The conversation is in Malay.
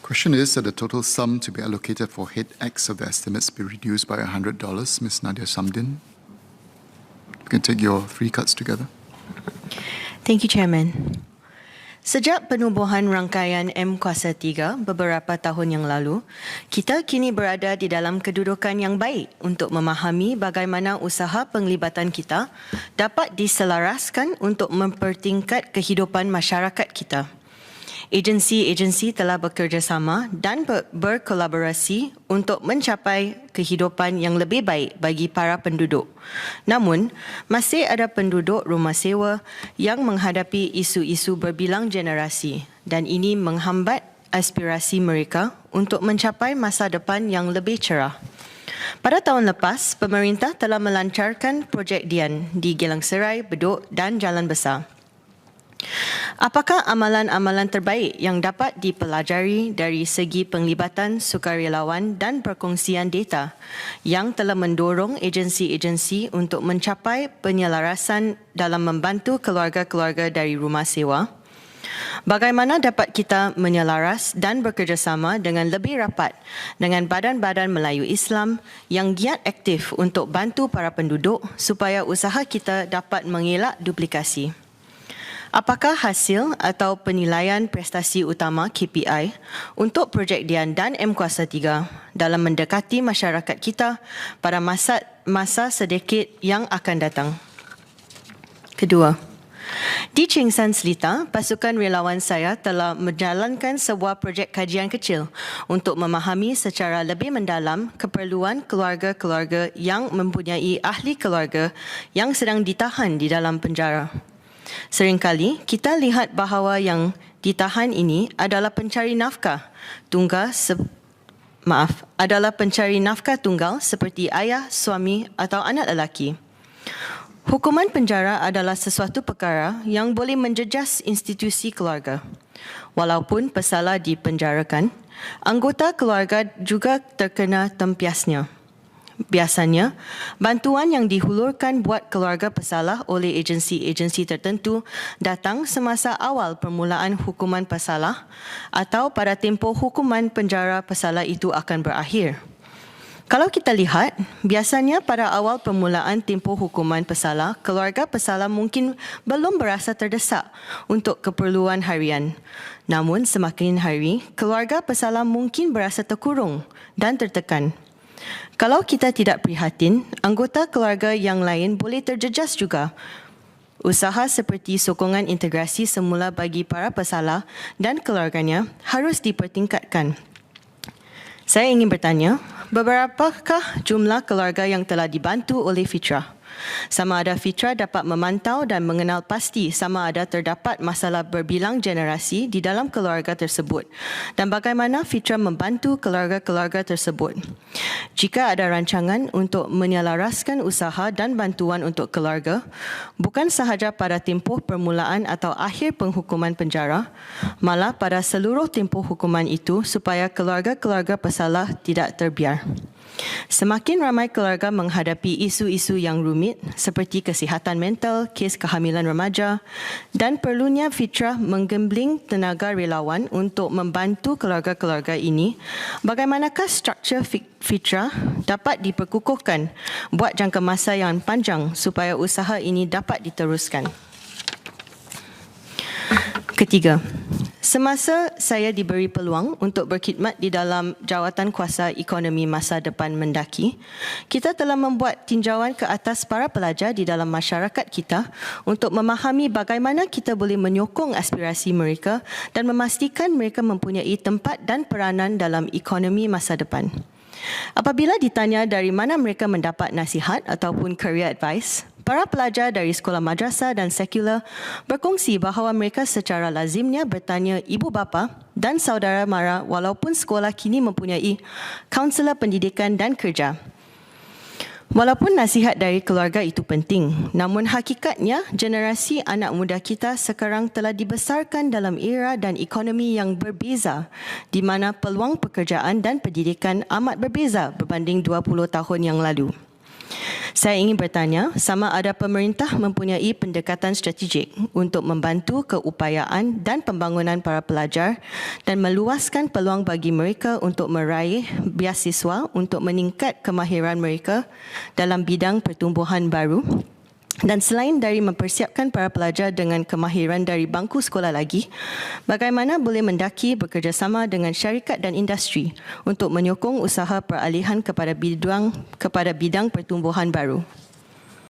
Question is that the total sum to be allocated for head X of the estimates be reduced by $100. Ms. Nadia Samdin. You can take your 3 cards together. Thank you, Chairman. Sejak penubuhan rangkaian M Kuasa 3 beberapa tahun yang lalu, kita kini berada di dalam kedudukan yang baik untuk memahami bagaimana usaha penglibatan kita dapat diselaraskan untuk mempertingkat kehidupan masyarakat kita. Agensi-agensi telah bekerjasama dan berkolaborasi untuk mencapai kehidupan yang lebih baik bagi para penduduk. Namun, masih ada penduduk rumah sewa yang menghadapi isu-isu berbilang generasi dan ini menghambat aspirasi mereka untuk mencapai masa depan yang lebih cerah. Pada tahun lepas, pemerintah telah melancarkan projek Dian di Geylang Serai, Bedok dan Jalan Besar. Apakah amalan-amalan terbaik yang dapat dipelajari dari segi penglibatan sukarelawan dan perkongsian data yang telah mendorong agensi-agensi untuk mencapai penyelarasan dalam membantu keluarga-keluarga dari rumah sewa? Bagaimana dapat kita menyelaras dan bekerjasama dengan lebih rapat dengan badan-badan Melayu Islam yang giat aktif untuk bantu para penduduk supaya usaha kita dapat mengelak duplikasi? Apakah hasil atau penilaian prestasi utama KPI untuk projek Dian dan M Kuasa 3 dalam mendekati masyarakat kita pada masa sedikit yang akan datang? Kedua, di Cheng San Selita, pasukan relawan saya telah menjalankan sebuah projek kajian kecil untuk memahami secara lebih mendalam keperluan keluarga-keluarga yang mempunyai ahli keluarga yang sedang ditahan di dalam penjara. Seringkali kita lihat bahawa yang ditahan ini adalah pencari nafkah tunggal seperti ayah, suami atau anak lelaki. Hukuman penjara adalah sesuatu perkara yang boleh menjejas institusi keluarga. Walaupun pesalah dipenjarakan, anggota keluarga juga terkena tempiasnya. Biasanya, bantuan yang dihulurkan buat keluarga pesalah oleh agensi-agensi tertentu datang semasa awal permulaan hukuman pesalah atau pada tempoh hukuman penjara pesalah itu akan berakhir. Kalau kita lihat, biasanya pada awal permulaan tempoh hukuman pesalah, keluarga pesalah mungkin belum berasa terdesak untuk keperluan harian. Namun semakin hari, keluarga pesalah mungkin berasa terkurung dan tertekan. Kalau kita tidak prihatin, anggota keluarga yang lain boleh terjejas juga. Usaha seperti sokongan integrasi semula bagi para pesalah dan keluarganya harus dipertingkatkan. Saya ingin bertanya, berapakah jumlah keluarga yang telah dibantu oleh Fitrah? Sama ada Fitrah dapat memantau dan mengenal pasti sama ada terdapat masalah berbilang generasi di dalam keluarga tersebut dan bagaimana Fitrah membantu keluarga-keluarga tersebut. Jika ada rancangan untuk menyelaraskan usaha dan bantuan untuk keluarga, bukan sahaja pada tempoh permulaan atau akhir penghukuman penjara, malah pada seluruh tempoh hukuman itu supaya keluarga-keluarga pesalah tidak terbiar. Semakin ramai keluarga menghadapi isu-isu yang rumit seperti kesihatan mental, kes kehamilan remaja dan perlunya Fitrah menggembling tenaga relawan untuk membantu keluarga-keluarga ini, bagaimanakah struktur Fitrah dapat diperkukuhkan buat jangka masa yang panjang supaya usaha ini dapat diteruskan? Ketiga, semasa saya diberi peluang untuk berkhidmat di dalam jawatan kuasa ekonomi masa depan mendaki, kita telah membuat tinjauan ke atas para pelajar di dalam masyarakat kita untuk memahami bagaimana kita boleh menyokong aspirasi mereka dan memastikan mereka mempunyai tempat dan peranan dalam ekonomi masa depan. Apabila ditanya dari mana mereka mendapat nasihat ataupun career advice, para pelajar dari sekolah madrasah dan sekular berkongsi bahawa mereka secara lazimnya bertanya ibu bapa dan saudara mara walaupun sekolah kini mempunyai kaunselor pendidikan dan kerja. Walaupun nasihat dari keluarga itu penting, namun hakikatnya generasi anak muda kita sekarang telah dibesarkan dalam era dan ekonomi yang berbeza di mana peluang pekerjaan dan pendidikan amat berbeza berbanding 20 tahun yang lalu. Saya ingin bertanya, sama ada pemerintah mempunyai pendekatan strategik untuk membantu keupayaan dan pembangunan para pelajar dan meluaskan peluang bagi mereka untuk meraih beasiswa untuk meningkat kemahiran mereka dalam bidang pertumbuhan baru. Dan selain dari mempersiapkan para pelajar dengan kemahiran dari bangku sekolah lagi, bagaimana boleh mendaki bekerjasama dengan syarikat dan industri untuk menyokong usaha peralihan kepada bidang pertumbuhan baru?